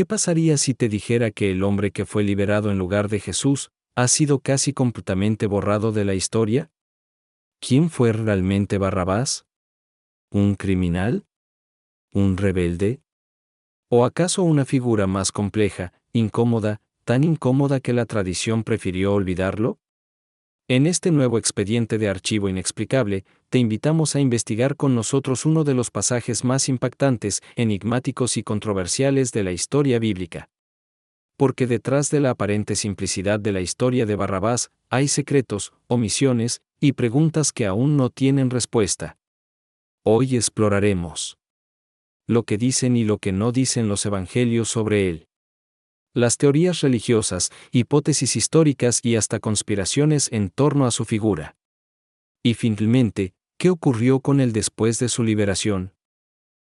¿Qué pasaría si te dijera que el hombre que fue liberado en lugar de Jesús ha sido casi completamente borrado de la historia? ¿Quién fue realmente Barrabás? ¿Un criminal? ¿Un rebelde? ¿O acaso una figura más compleja, incómoda, tan incómoda que la tradición prefirió olvidarlo? En este nuevo expediente de archivo inexplicable, te invitamos a investigar con nosotros uno de los pasajes más impactantes, enigmáticos y controversiales de la historia bíblica. Porque detrás de la aparente simplicidad de la historia de Barrabás, hay secretos, omisiones y preguntas que aún no tienen respuesta. Hoy exploraremos lo que dicen y lo que no dicen los evangelios sobre él. Las teorías religiosas, hipótesis históricas y hasta conspiraciones en torno a su figura. Y finalmente, ¿qué ocurrió con él después de su liberación?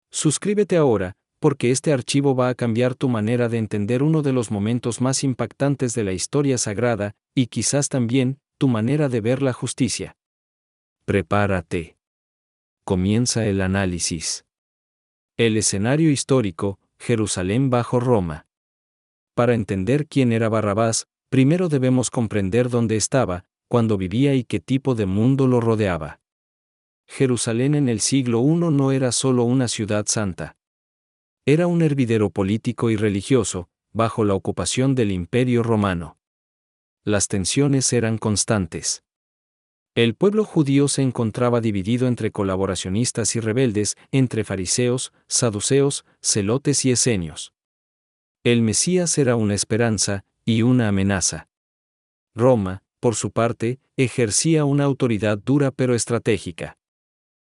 Suscríbete ahora, porque este archivo va a cambiar tu manera de entender uno de los momentos más impactantes de la historia sagrada, y quizás también, tu manera de ver la justicia. Prepárate. Comienza el análisis. El escenario histórico, Jerusalén bajo Roma. Para entender quién era Barrabás, primero debemos comprender dónde estaba, cuándo vivía y qué tipo de mundo lo rodeaba. Jerusalén en el siglo I no era solo una ciudad santa. Era un hervidero político y religioso, bajo la ocupación del Imperio Romano. Las tensiones eran constantes. El pueblo judío se encontraba dividido entre colaboracionistas y rebeldes, entre fariseos, saduceos, celotes y esenios. El Mesías era una esperanza y una amenaza. Roma, por su parte, ejercía una autoridad dura pero estratégica.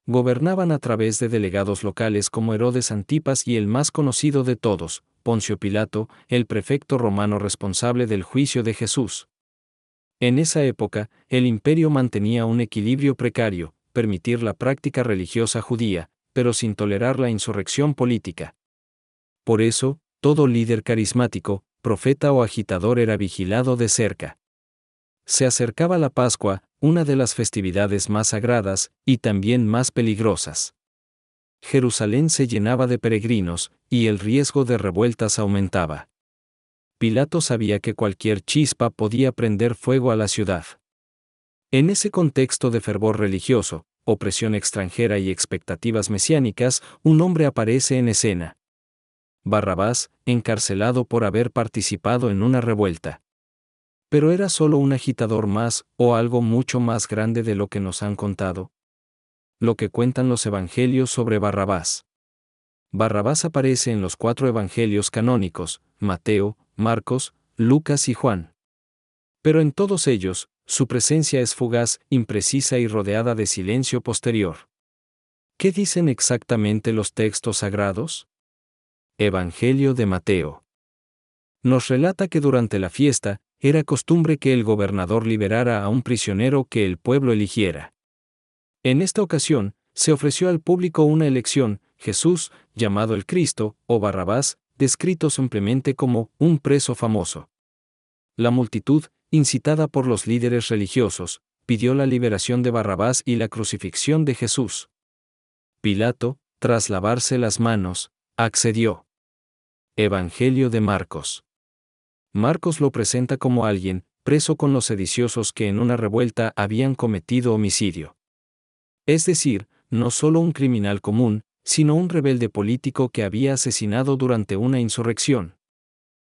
Gobernaban a través de delegados locales como Herodes Antipas y el más conocido de todos, Poncio Pilato, el prefecto romano responsable del juicio de Jesús. En esa época, el imperio mantenía un equilibrio precario, permitir la práctica religiosa judía, pero sin tolerar la insurrección política. Por eso, todo líder carismático, profeta o agitador era vigilado de cerca. Se acercaba la Pascua, una de las festividades más sagradas y también más peligrosas. Jerusalén se llenaba de peregrinos, y el riesgo de revueltas aumentaba. Pilato sabía que cualquier chispa podía prender fuego a la ciudad. En ese contexto de fervor religioso, opresión extranjera y expectativas mesiánicas, un hombre aparece en escena. Barrabás, encarcelado por haber participado en una revuelta. Pero era solo un agitador más, o algo mucho más grande de lo que nos han contado. Lo que cuentan los evangelios sobre Barrabás. Barrabás aparece en los 4 evangelios canónicos, Mateo, Marcos, Lucas y Juan. Pero en todos ellos, su presencia es fugaz, imprecisa y rodeada de silencio posterior. ¿Qué dicen exactamente los textos sagrados? Evangelio de Mateo. Nos relata que durante la fiesta, era costumbre que el gobernador liberara a un prisionero que el pueblo eligiera. En esta ocasión, se ofreció al público una elección: Jesús, llamado el Cristo, o Barrabás, descrito simplemente como un preso famoso. La multitud, incitada por los líderes religiosos, pidió la liberación de Barrabás y la crucifixión de Jesús. Pilato, tras lavarse las manos, accedió. Evangelio de Marcos. Marcos lo presenta como alguien, preso con los sediciosos que en una revuelta habían cometido homicidio. Es decir, no solo un criminal común, sino un rebelde político que había asesinado durante una insurrección.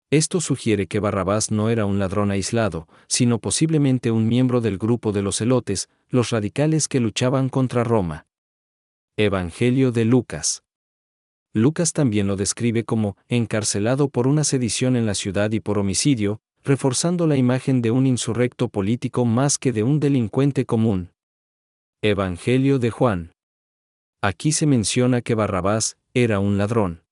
Esto sugiere que Barrabás no era un ladrón aislado, sino posiblemente un miembro del grupo de los celotes, los radicales que luchaban contra Roma. Evangelio de Lucas. Lucas también lo describe como encarcelado por una sedición en la ciudad y por homicidio, reforzando la imagen de un insurrecto político más que de un delincuente común. Evangelio de Juan. Aquí se menciona que Barrabás era un ladrón.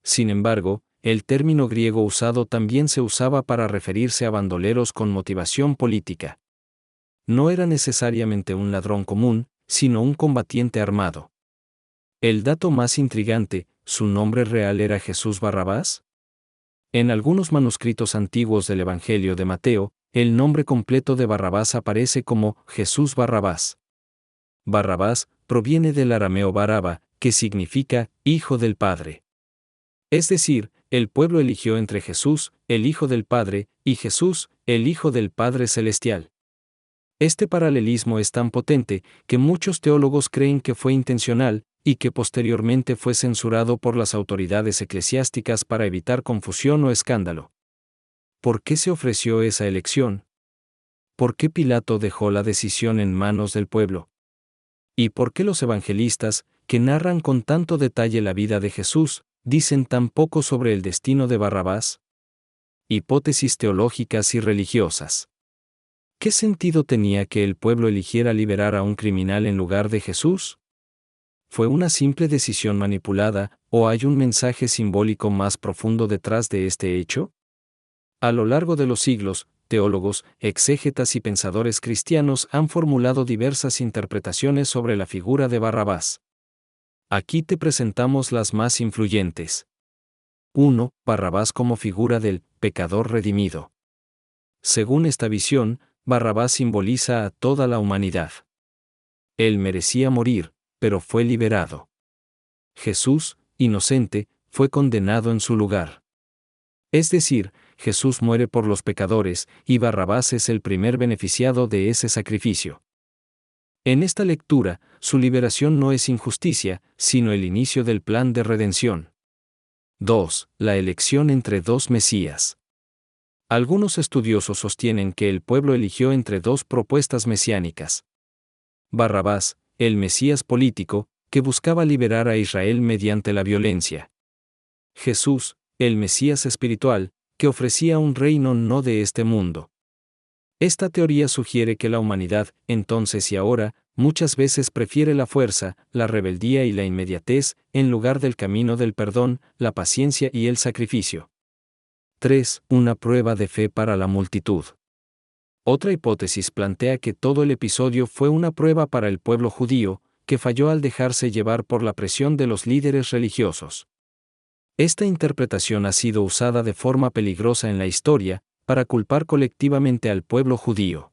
Sin embargo, el término griego usado también se usaba para referirse a bandoleros con motivación política. No era necesariamente un ladrón común, sino un combatiente armado. El dato más intrigante, ¿su nombre real era Jesús Barrabás? En algunos manuscritos antiguos del Evangelio de Mateo, el nombre completo de Barrabás aparece como Jesús Barrabás. Barrabás proviene del arameo Baraba, que significa hijo del Padre. Es decir, el pueblo eligió entre Jesús, el Hijo del Padre, y Jesús, el Hijo del Padre Celestial. Este paralelismo es tan potente que muchos teólogos creen que fue intencional y que posteriormente fue censurado por las autoridades eclesiásticas para evitar confusión o escándalo. ¿Por qué se ofreció esa elección? ¿Por qué Pilato dejó la decisión en manos del pueblo? ¿Y por qué los evangelistas, que narran con tanto detalle la vida de Jesús, dicen tan poco sobre el destino de Barrabás? Hipótesis teológicas y religiosas. ¿Qué sentido tenía que el pueblo eligiera liberar a un criminal en lugar de Jesús? ¿Fue una simple decisión manipulada, o hay un mensaje simbólico más profundo detrás de este hecho? A lo largo de los siglos, teólogos, exégetas y pensadores cristianos han formulado diversas interpretaciones sobre la figura de Barrabás. Aquí te presentamos las más influyentes. 1. Barrabás como figura del pecador redimido. Según esta visión, Barrabás simboliza a toda la humanidad. Él merecía morir, pero fue liberado. Jesús, inocente, fue condenado en su lugar. Es decir, Jesús muere por los pecadores, y Barrabás es el primer beneficiado de ese sacrificio. En esta lectura, su liberación no es injusticia, sino el inicio del plan de redención. 2. La elección entre dos Mesías. Algunos estudiosos sostienen que el pueblo eligió entre dos propuestas mesiánicas. Barrabás, el Mesías político, que buscaba liberar a Israel mediante la violencia. Jesús, el Mesías espiritual, que ofrecía un reino no de este mundo. Esta teoría sugiere que la humanidad, entonces y ahora, muchas veces prefiere la fuerza, la rebeldía y la inmediatez, en lugar del camino del perdón, la paciencia y el sacrificio. 3. Una prueba de fe para la multitud. Otra hipótesis plantea que todo el episodio fue una prueba para el pueblo judío, que falló al dejarse llevar por la presión de los líderes religiosos. Esta interpretación ha sido usada de forma peligrosa en la historia, para culpar colectivamente al pueblo judío.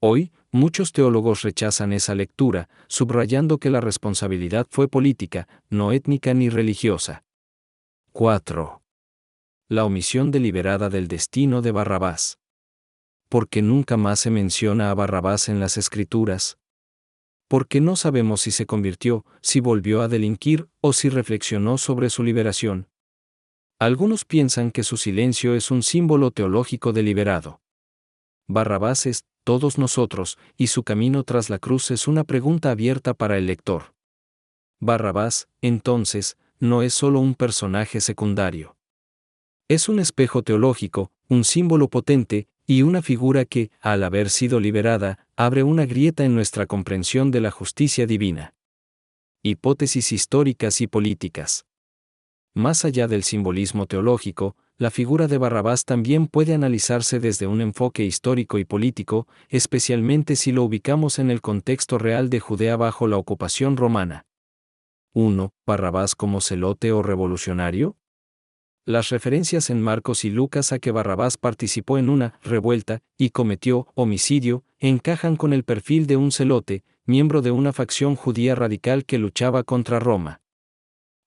Hoy, muchos teólogos rechazan esa lectura, subrayando que la responsabilidad fue política, no étnica ni religiosa. 4. La omisión deliberada del destino de Barrabás. ¿Por qué nunca más se menciona a Barrabás en las Escrituras? Porque no sabemos si se convirtió, si volvió a delinquir o si reflexionó sobre su liberación. Algunos piensan que su silencio es un símbolo teológico deliberado. Barrabás es todos nosotros, y su camino tras la cruz es una pregunta abierta para el lector. Barrabás, entonces, no es solo un personaje secundario. Es un espejo teológico, un símbolo potente, y una figura que, al haber sido liberada, abre una grieta en nuestra comprensión de la justicia divina. Hipótesis históricas y políticas. Más allá del simbolismo teológico, la figura de Barrabás también puede analizarse desde un enfoque histórico y político, especialmente si lo ubicamos en el contexto real de Judea bajo la ocupación romana. 1. ¿Barrabás como celote o revolucionario? Las referencias en Marcos y Lucas a que Barrabás participó en una revuelta y cometió homicidio encajan con el perfil de un celote, miembro de una facción judía radical que luchaba contra Roma.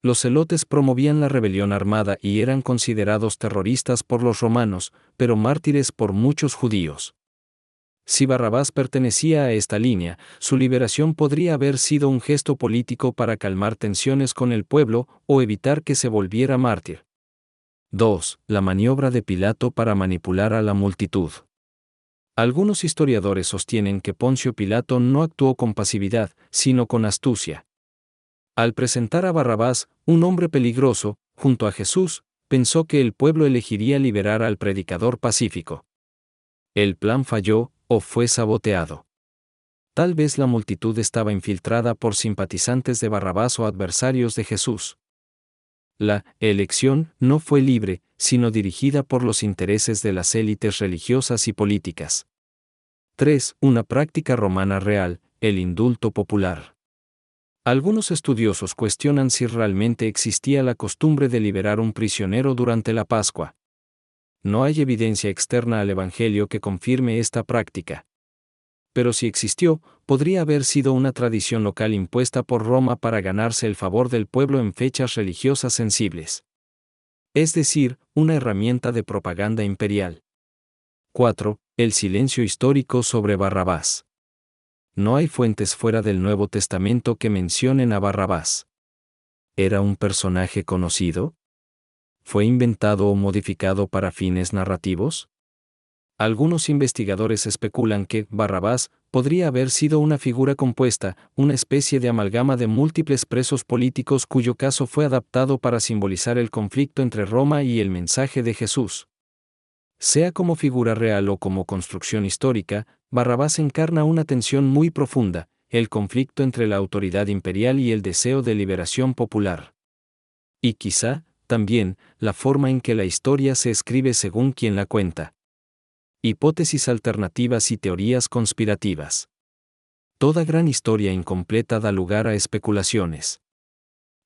Los celotes promovían la rebelión armada y eran considerados terroristas por los romanos, pero mártires por muchos judíos. Si Barrabás pertenecía a esta línea, su liberación podría haber sido un gesto político para calmar tensiones con el pueblo o evitar que se volviera mártir. 2. La maniobra de Pilato para manipular a la multitud. Algunos historiadores sostienen que Poncio Pilato no actuó con pasividad, sino con astucia. Al presentar a Barrabás, un hombre peligroso, junto a Jesús, pensó que el pueblo elegiría liberar al predicador pacífico. El plan falló, o fue saboteado. Tal vez la multitud estaba infiltrada por simpatizantes de Barrabás o adversarios de Jesús. La elección no fue libre, sino dirigida por los intereses de las élites religiosas y políticas. 3. Una práctica romana real, el indulto popular. Algunos estudiosos cuestionan si realmente existía la costumbre de liberar un prisionero durante la Pascua. No hay evidencia externa al Evangelio que confirme esta práctica. Pero si existió, podría haber sido una tradición local impuesta por Roma para ganarse el favor del pueblo en fechas religiosas sensibles. es decir, una herramienta de propaganda imperial. 4. El silencio histórico sobre Barrabás. No hay fuentes fuera del Nuevo Testamento que mencionen a Barrabás. ¿Era un personaje conocido? ¿Fue inventado o modificado para fines narrativos? Algunos investigadores especulan que Barrabás podría haber sido una figura compuesta, una especie de amalgama de múltiples presos políticos cuyo caso fue adaptado para simbolizar el conflicto entre Roma y el mensaje de Jesús. Sea como figura real o como construcción histórica, Barrabás encarna una tensión muy profunda, el conflicto entre la autoridad imperial y el deseo de liberación popular. Y quizá, también, la forma en que la historia se escribe según quien la cuenta. Hipótesis alternativas y teorías conspirativas. Toda gran historia incompleta da lugar a especulaciones.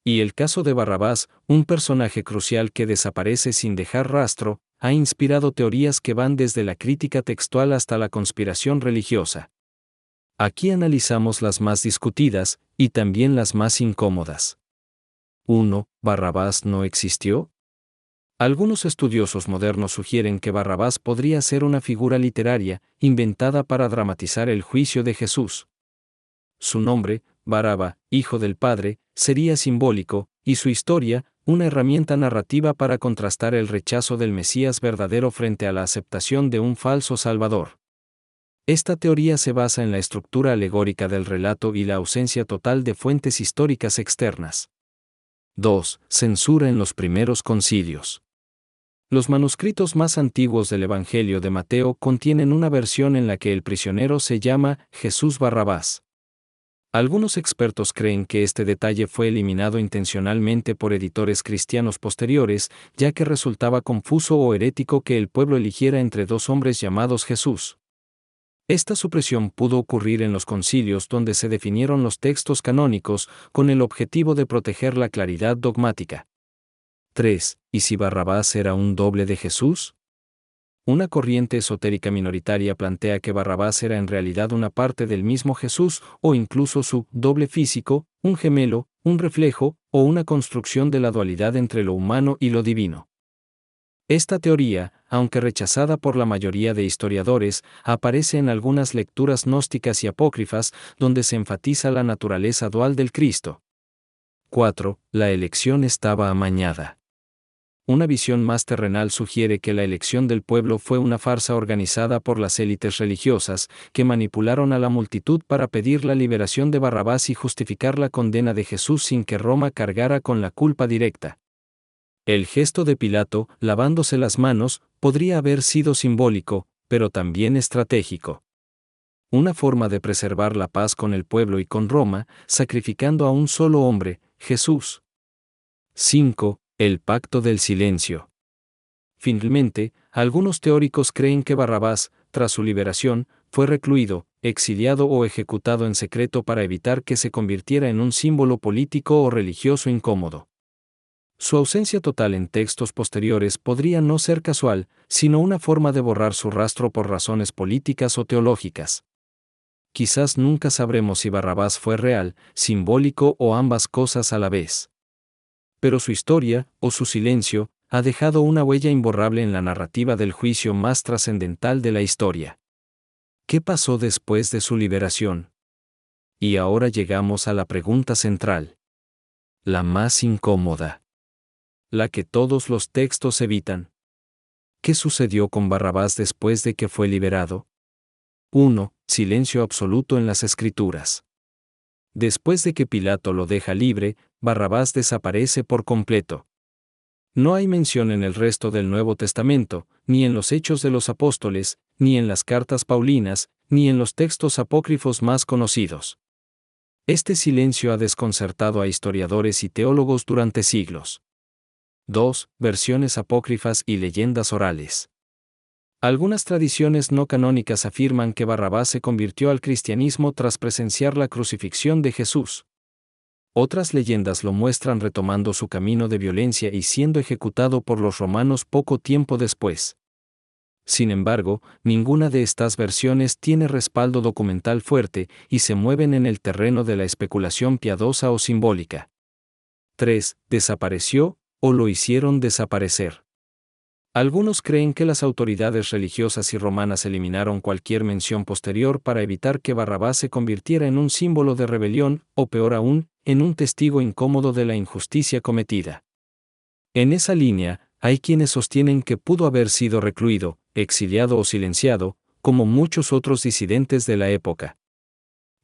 Y el caso de Barrabás, un personaje crucial que desaparece sin dejar rastro, ha inspirado teorías que van desde la crítica textual hasta la conspiración religiosa. Aquí analizamos las más discutidas, y también las más incómodas. 1. ¿Barrabás no existió? Algunos estudiosos modernos sugieren que Barrabás podría ser una figura literaria, inventada para dramatizar el juicio de Jesús. Su nombre, Baraba, hijo del Padre, sería simbólico, y su historia, una herramienta narrativa para contrastar el rechazo del Mesías verdadero frente a la aceptación de un falso Salvador. Esta teoría se basa en la estructura alegórica del relato y la ausencia total de fuentes históricas externas. 2. Censura en los primeros concilios. Los manuscritos más antiguos del Evangelio de Mateo contienen una versión en la que el prisionero se llama Jesús Barrabás. Algunos expertos creen que este detalle fue eliminado intencionalmente por editores cristianos posteriores, ya que resultaba confuso o herético que el pueblo eligiera entre dos hombres llamados Jesús. Esta supresión pudo ocurrir en los concilios donde se definieron los textos canónicos, con el objetivo de proteger la claridad dogmática. 3. ¿Y si Barrabás era un doble de Jesús? Una corriente esotérica minoritaria plantea que Barrabás era en realidad una parte del mismo Jesús, o incluso su doble físico, un gemelo, un reflejo, o una construcción de la dualidad entre lo humano y lo divino. Esta teoría, aunque rechazada por la mayoría de historiadores, aparece en algunas lecturas gnósticas y apócrifas, donde se enfatiza la naturaleza dual del Cristo. 4. La elección estaba amañada. Una visión más terrenal sugiere que la elección del pueblo fue una farsa organizada por las élites religiosas, que manipularon a la multitud para pedir la liberación de Barrabás y justificar la condena de Jesús sin que Roma cargara con la culpa directa. El gesto de Pilato, lavándose las manos, podría haber sido simbólico, pero también estratégico. Una forma de preservar la paz con el pueblo y con Roma, sacrificando a un solo hombre, Jesús. 5. El pacto del silencio. Finalmente, algunos teóricos creen que Barrabás, tras su liberación, fue recluido, exiliado o ejecutado en secreto para evitar que se convirtiera en un símbolo político o religioso incómodo. Su ausencia total en textos posteriores podría no ser casual, sino una forma de borrar su rastro por razones políticas o teológicas. Quizás nunca sabremos si Barrabás fue real, simbólico o ambas cosas a la vez. Pero su historia, o su silencio, ha dejado una huella imborrable en la narrativa del juicio más trascendental de la historia. ¿Qué pasó después de su liberación? Y ahora llegamos a la pregunta central. La más incómoda. La que todos los textos evitan. ¿Qué sucedió con Barrabás después de que fue liberado? 1. Silencio absoluto en las Escrituras. Después de que Pilato lo deja libre, Barrabás desaparece por completo. No hay mención en el resto del Nuevo Testamento, ni en los Hechos de los Apóstoles, ni en las cartas paulinas, ni en los textos apócrifos más conocidos. Este silencio ha desconcertado a historiadores y teólogos durante siglos. 2. Versiones apócrifas y leyendas orales. Algunas tradiciones no canónicas afirman que Barrabás se convirtió al cristianismo tras presenciar la crucifixión de Jesús. Otras leyendas lo muestran retomando su camino de violencia y siendo ejecutado por los romanos poco tiempo después. Sin embargo, ninguna de estas versiones tiene respaldo documental fuerte y se mueven en el terreno de la especulación piadosa o simbólica. 3. Desapareció, o lo hicieron desaparecer. Algunos creen que las autoridades religiosas y romanas eliminaron cualquier mención posterior para evitar que Barrabás se convirtiera en un símbolo de rebelión, o peor aún, en un testigo incómodo de la injusticia cometida. En esa línea, hay quienes sostienen que pudo haber sido recluido, exiliado o silenciado, como muchos otros disidentes de la época.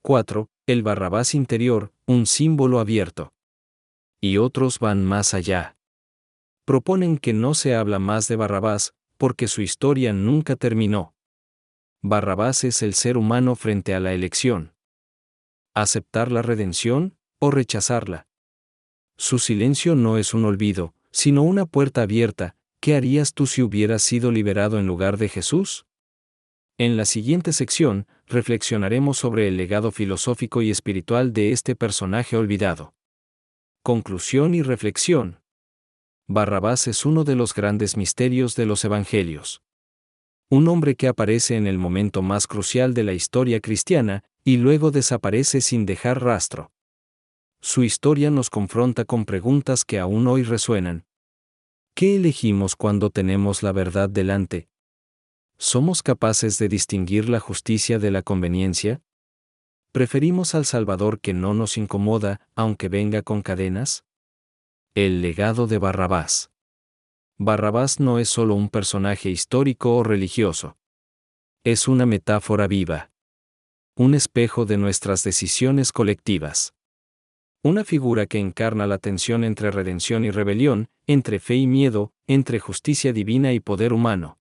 4. El Barrabás interior, un símbolo abierto. Y otros van más allá. Proponen que no se habla más de Barrabás, porque su historia nunca terminó. Barrabás es el ser humano frente a la elección. ¿Aceptar la redención o rechazarla? Su silencio no es un olvido, sino una puerta abierta. ¿Qué harías tú si hubieras sido liberado en lugar de Jesús? En la siguiente sección, reflexionaremos sobre el legado filosófico y espiritual de este personaje olvidado. Conclusión y reflexión. Barrabás es uno de los grandes misterios de los Evangelios. Un hombre que aparece en el momento más crucial de la historia cristiana, y luego desaparece sin dejar rastro. Su historia nos confronta con preguntas que aún hoy resuenan. ¿Qué elegimos cuando tenemos la verdad delante? ¿Somos capaces de distinguir la justicia de la conveniencia? ¿Preferimos al Salvador que no nos incomoda, aunque venga con cadenas? El legado de Barrabás. Barrabás no es solo un personaje histórico o religioso. Es una metáfora viva. Un espejo de nuestras decisiones colectivas. Una figura que encarna la tensión entre redención y rebelión, entre fe y miedo, entre justicia divina y poder humano.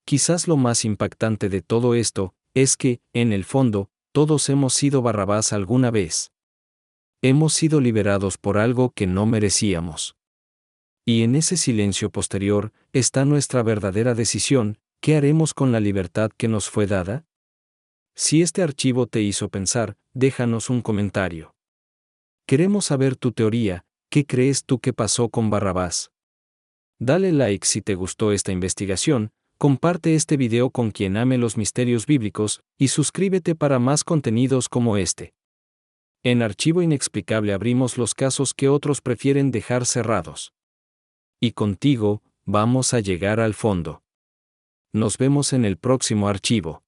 Quizás lo más impactante de todo esto, es que, en el fondo, todos hemos sido Barrabás alguna vez. Hemos sido liberados por algo que no merecíamos. Y en ese silencio posterior, está nuestra verdadera decisión: ¿qué haremos con la libertad que nos fue dada? Si este archivo te hizo pensar, déjanos un comentario. Queremos saber tu teoría. ¿Qué crees tú que pasó con Barrabás? Dale like si te gustó esta investigación, comparte este video con quien ame los misterios bíblicos, y suscríbete para más contenidos como este. En Archivo Inexplicable abrimos los casos que otros prefieren dejar cerrados. Y contigo, vamos a llegar al fondo. Nos vemos en el próximo archivo.